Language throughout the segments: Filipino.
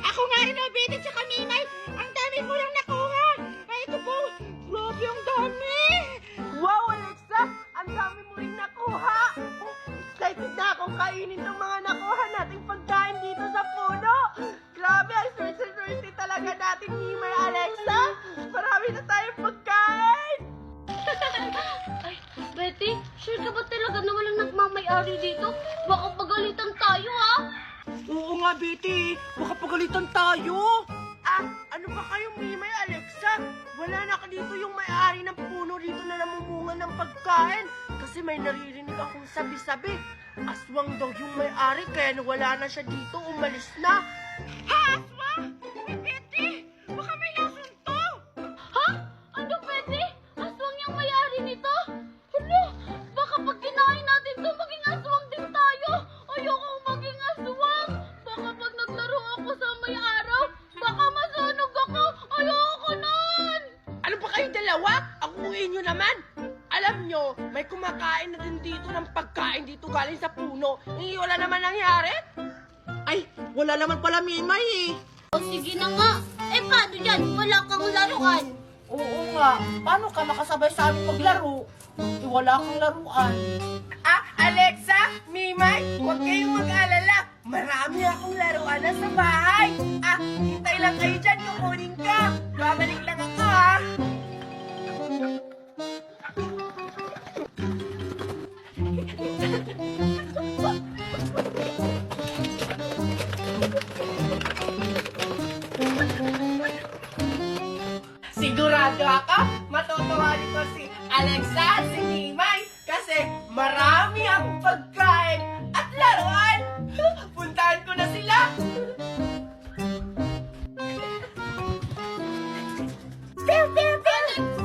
Ako nga rin, Betty, tsaka Mimay. Ang dami ko lang nakuha. Ay, ito po. Grabe, ang dami. Wow, Alexa! Ang dami mo rin nakuha! Excited na akong kainin ng mga nakuha nating pagkain dito sa puno! Grabe, ang swerte talaga natin, Mimay, Alexa! Marami na tayong pagkain! Ay, Betty, sure ka ba talaga na walang nagmamay-ari dito? Baka pagalitan tayo, ha? Oo nga, Betty! Baka pagalitan tayo! Ano ba kayo, Mimay, Alexa? Wala na dito yung may-ari ng puno dito na namumunga ng pagkain. Kasi may naririnig akong sabi-sabi. Aswang daw yung may-ari, kaya wala na siya dito, umalis na. Ha, aswang? Uy, Betty, baka may lason to. Ha? Ano, Betty? Aswang yung may-ari nito? Hala, baka pag kinain natin to, maging aswang din tayo. Ayoko maging aswang. Baka pag naglaro ako sa may-araw, baka masunog ako. Ayoko nun. Ano ba kayo dalawa? Akuin nyo naman. Alam nyo, may kumakain na din dito ng pagkain dito galing sa puno. Wala naman nangyari? Ay, wala naman pala, Mimay eh. O sige na nga. Eh, paano yan? Wala kang laruan. Oo nga. Paano ka makasabay sa amin maglaro? Wala kang laruan. Alexa, Mimay, huwag kayong mag-alala. Marami akong laruan na sa bahay. Hintay lang kayo dyan, kukunin ka. Babalik lang ako, ha? Sigurado ako, matutuwa dito si Alexa at si Mimay kasi marami akong pagkain at laruan. Puntahan ko na sila. Pew, pew, pew!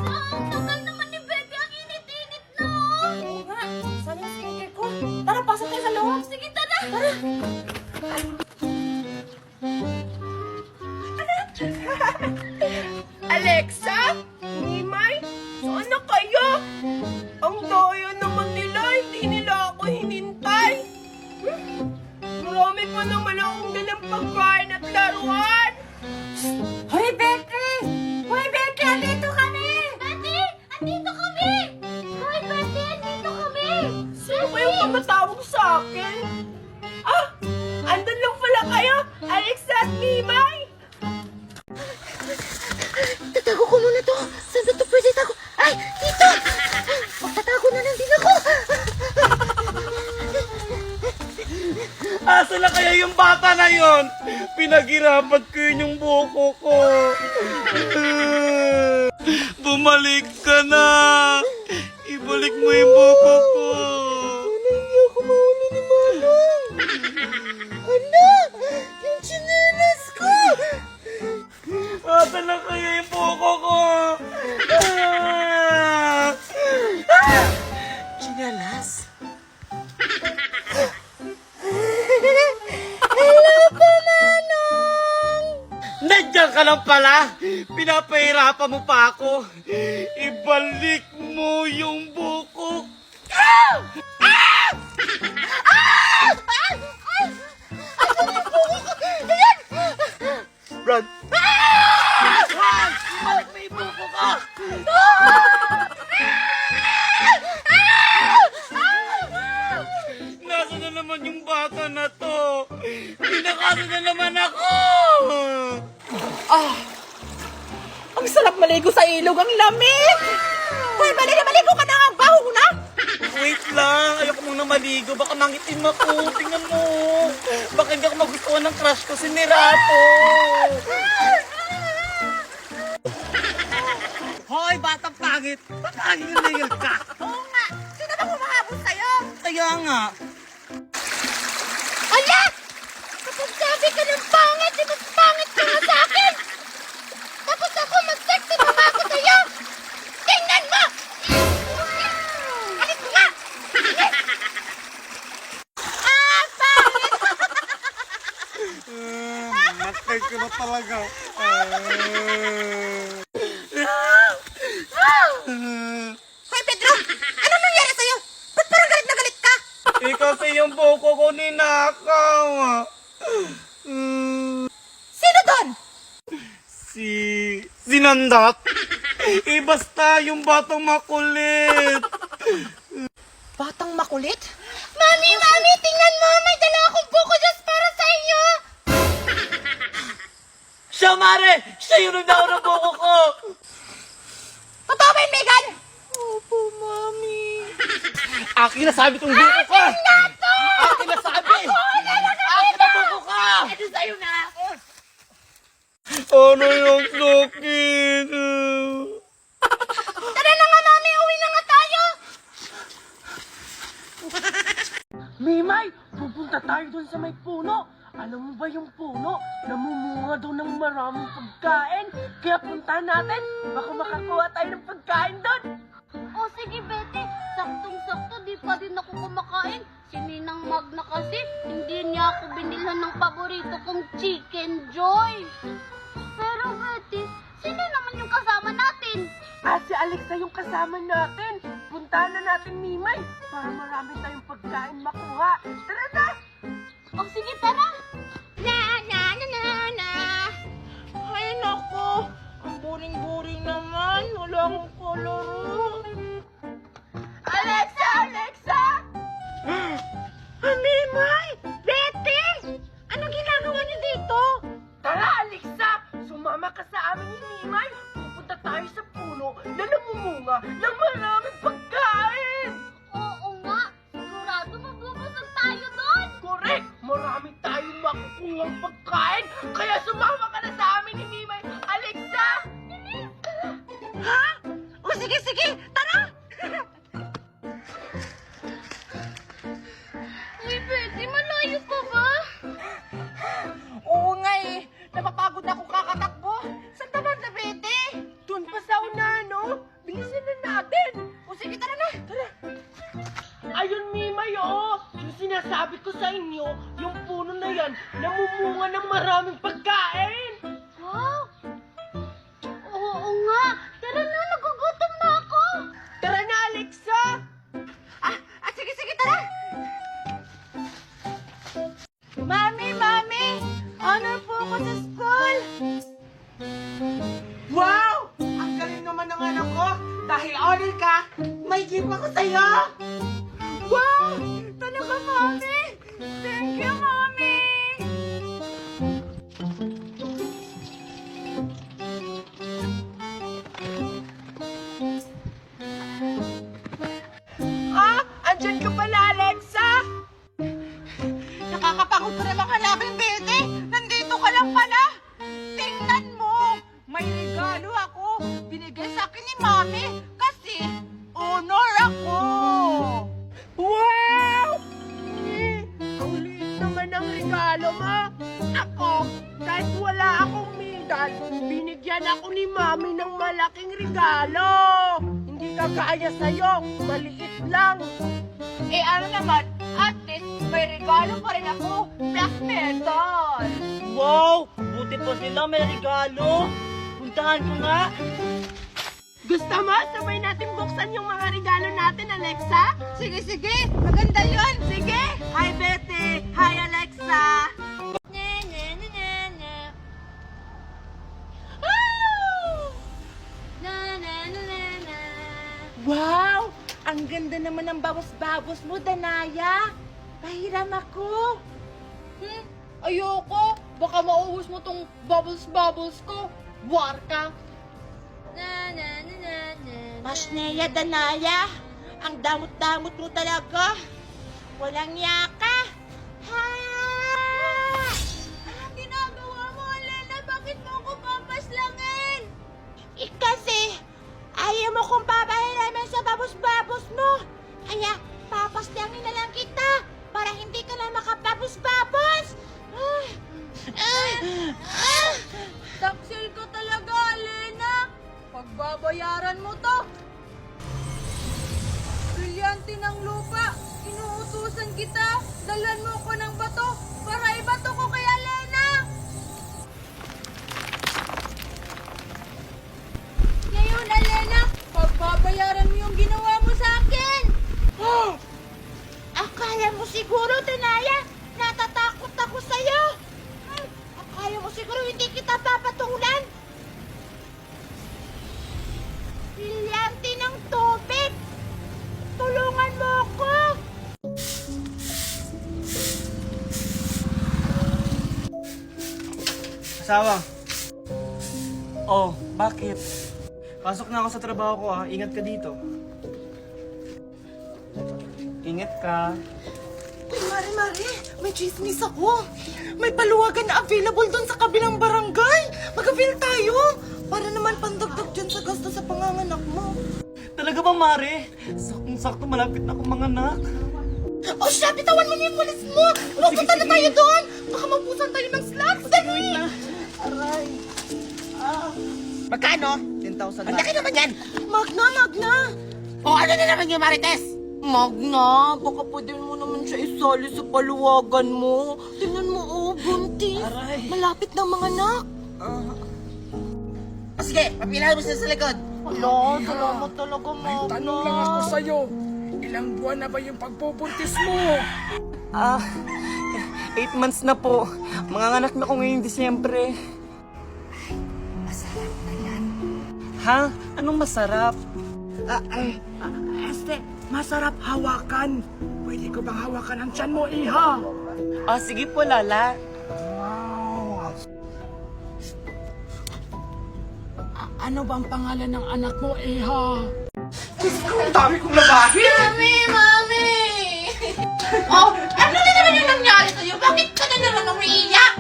Ang tagal naman ni Betty. Ang init-init na. Oo nga, saan yung skincare ko? Tara, pasok tayo sa loob. Sige, tara. Alexa? Mimay? Saan na kayo? Ang daya naman nila, hindi nila ako hinintay. Marami pa naman akong dalang pagkain at laruan. Hoy, Betty! Hoy, Betty! Andito kami! Betty, andito kami. Hoy, Betty, andito kami. Sino ba yung tumatawag sa akin? Andun lang pala kayo, Alexa at Mimay! Tatago ko muna to. Saan ba to pwede tago? Ay, dito! Magtatago na lang din ako. Asa na kaya yung bata na yon? Pinaghirapan ko yun yung buko ko. Bumalik ka na. Ibalik mo yung buko ko. Hindi ako mauli ni Manong. Hala! Yung tsinelas ko! Asa na kaya yung buko ko? Chinalas? Hello po, Manong! Nandiyan ka lang pala. Pinapahirapan mo pa ako. Ibalik mo yung buko. Run! Run! Ibalik mo yung buko ko! Nasa na naman yung bata na to? Pinakasa na naman ako! Ang sarap maligo sa ilog, ang lamig! Hoy, maligo ka na nga, baho na! Wait lang, ayoko muna maligo. Baka mangitim ako. Tingnan mo. Baka hindi ako magustuhan ng crush ko, si Mirato. Hoy, batang pangit. Ba't laging nail ka? Oo nga, sino ba humahabol sa'yo? Kaya nga. Ala! Kapag sabi ka ng pangit, di mas pangit ka nga sa akin. Tapos ako mag-sexy pa ba ako sa'yo? Tingnan mo! Alis mo nga! Matay ko na talaga. Hoy, Pedro! Ano nangyari sa'yo? Ba't parang galit na galit ka? Kasi yung buko ko ninakaw. Si Sinandak? Basta yung batang makulit. Batang makulit? Mami, Mami, tingnan mo! May dala akong buko just para sa iyo! Siya, Mare! Siya yung nagdao ng buko ko! Totoo ba yun, Megan? Opo, Mami. Akin na sabi tong buko ko! Akin na sabi! Akin na buko ka! Ano sa'yo na? Ano yung sakit? Tara na nga, Mami! Uwi na nga tayo! Mimay, pupunta tayo doon sa may puno. Alam mo ba yung puno? Namumunga doon ng maraming pagkain. Kaya puntahan natin. Baka makakuha tayo ng pagkain doon. O sige, Bete. Saktong-sakto, di pa din ako kumakain. Si Ninang Magna kasi, hindi niya ako binilhan ng paborito kong Chicken Joy. Pero, Bete, sino naman yung kasama natin? Si Alexa yung kasama natin. Puntahan na natin, Mimay, para marami tayong pagkain makuha. Tara na! O sige, tara. Na. Ay, nako. Ang boring-boring naman. Wala akong koloro. Alexa! Mimay! Betty! Anong ginagawa niyo dito? Tara, Alexa! Sumama ka sa amin ni Mimay. Pupunta tayo sa puno na namumunga ng maraming pagkain. Oo nga. Sigurado mabubusog tayo doon. Correct! Marami tayong makukuha pagkain. Kaya sumama ka na sa amin ni Mimay. Alexa! Ha? O sige, tara! Uy, Bete, malayo pa ba? Oo nga eh. Napapagod na akong kakatakbo. Saan ka ba na, Betty? Doon pa sa unahan, no? Bilisan na natin. O sige, tara na. Tara. Ayun, Mimay, oh. Yung sinasabi ko sa inyo, yung puno na yan, namumunga ng maraming pagkain. Wow! Oo nga. Tara na, nagugutom na ako. Tara na, Alexa. Sige, tara! Mami! Honor po ako sa school! Wow! Ang galing naman ng anak ko. Dahil honor ka, may gift ako sa'yo. Wow! Talaga, Mami! Thank you, Mami! Andyan ka pala, Alexa. Nakakapagod ko naman hanapin, Betty! Nandito ka lang pala! Tingnan mo! May regalo ako! Binigay sa akin ni Mami kasi honor ako! Wow! Ang liit naman ang regalo mo. Ako, kahit wala akong medal, binigyan ako ni Mami ng malaking regalo. Hindi kagaya sa'yo, maliit lang. Ano naman, at least may regalo pa rin ako! Black medal! Wow! Buti pa sila may regalo. Puntahan ko nga. Gusto mo? Sabay natin buksan yung mga regalo natin, Alexa? Sige! Maganda yun! Sige! Hi, Betty! Hi, Alexa! Wow! Ang ganda naman ng babos-babos mo, Danaya! Pahiram ako! Ayoko. Baka mauhos mo tong bubbles ko. War ka. Pasneya, Danaya! Ang damot-damot mo talaga! Walang yaka! Ha! Anong ginagawa mo, Elena? Bakit mo ako papaslangin? Kasi ayaw mo kong papahiramin sa babos-babos mo. Kaya papaslangin na lang kita para hindi ka na makababos-babos. Taksil ka talaga, Elena. Pagbabayaran mo to. Brilyante ng lupa. Inuutusan kita. Dalan mo ko ng bato para ibato ko kay Elena. Ngayon, Elena, pagbabayaran mo yung ginawa mo sa akin. Akala mo siguro, Danaya, natatakot ako sa'yo. Akala mo siguro hindi kita papatulan. asawa. Oh, bakit? Pasok na ako sa trabaho ko ha. Ingat ka dito. Ingat ka. Uy, Mari, may chismis ako. May paluwagan na available doon sa kabilang barangay. Mag-avail tayo. Para naman pandagdag dyan sa gasto sa panganganak mo. Talaga ba, Mare? Saktong-sakto malapit na akong manganak. Oh, siya, bitawan mo niya yung walis mo. Pupunta na tayo doon. Baka mabusan tayo ng slugs. Dali. Aray. Magkano? 10,000 Ang laki naman yan. Magna. O ano na naman yung Marites? Magna, baka pwede mo naman siya isali sa paluwagan mo. Tingnan mo, oh, buntis. Aray. Malapit na mga anak. O sige, papilahan mo sila sa likod. Ala, salamat talaga, Magna. May tanong lang ako sa'yo. Ilang buwan na ba yung pagpupuntis mo? 8 months na po. Manganganak na ako ngayong Disyembre. Masarap na yan. Ha? Anong masarap? Masarap hawakan. Pwede ko bang hawakan ang tiyan mo, iha? Sige po, Lala. Ano bang pangalan ng anak mo, iha? Ang dami kong labahin. Mami! Oh, ano na naman yung nangyari sa'yo? Bakit ka na naman umiiyak?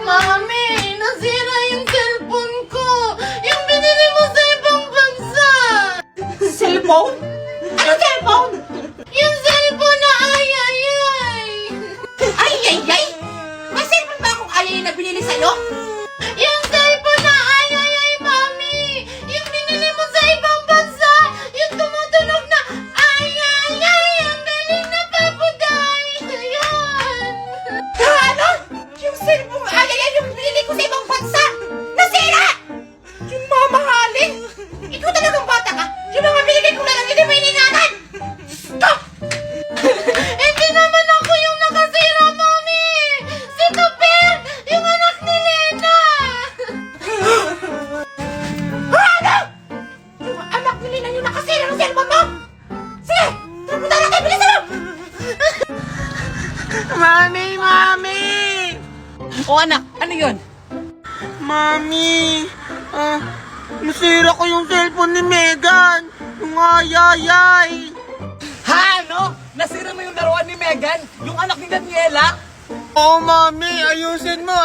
Mami, nasira yung cellphone ko. Yung binili mo sa ibang bansa. Cellphone? Ano cellphone? Yung cellphone na ay. Ay! May cellphone ba akong ay na binili sa'yo? Yung cellphone na ay, Mami! Yung binili mo sa ibang bansa! Yung tumutunog na ay! Ang galing na papuday! Ayan! Ano? Yung cellphone ay, yung binili ko sa ibang bansa! Nasira! Yung mamahalin! Ikaw talagang bata ka! Yung mga binili ko na lang, hindi mo iningatan! Stop! Hindi naman ako yung nakasira, Mami! Si Tupir! Yung anak ni Lena! Ano? Yung anak ni Lena yung nakasira ng cellphone mo? Sige! Punta na tayo! Bilisan mo! Mami! O anak, ano yun? Mami! Nasira ko yung cellphone ni Megan. Yung ayayay. Ha? Ano? Nasira mo yung laruan ni Megan? Yung anak ni Daniela? Oh, Mami! Ayusin mo!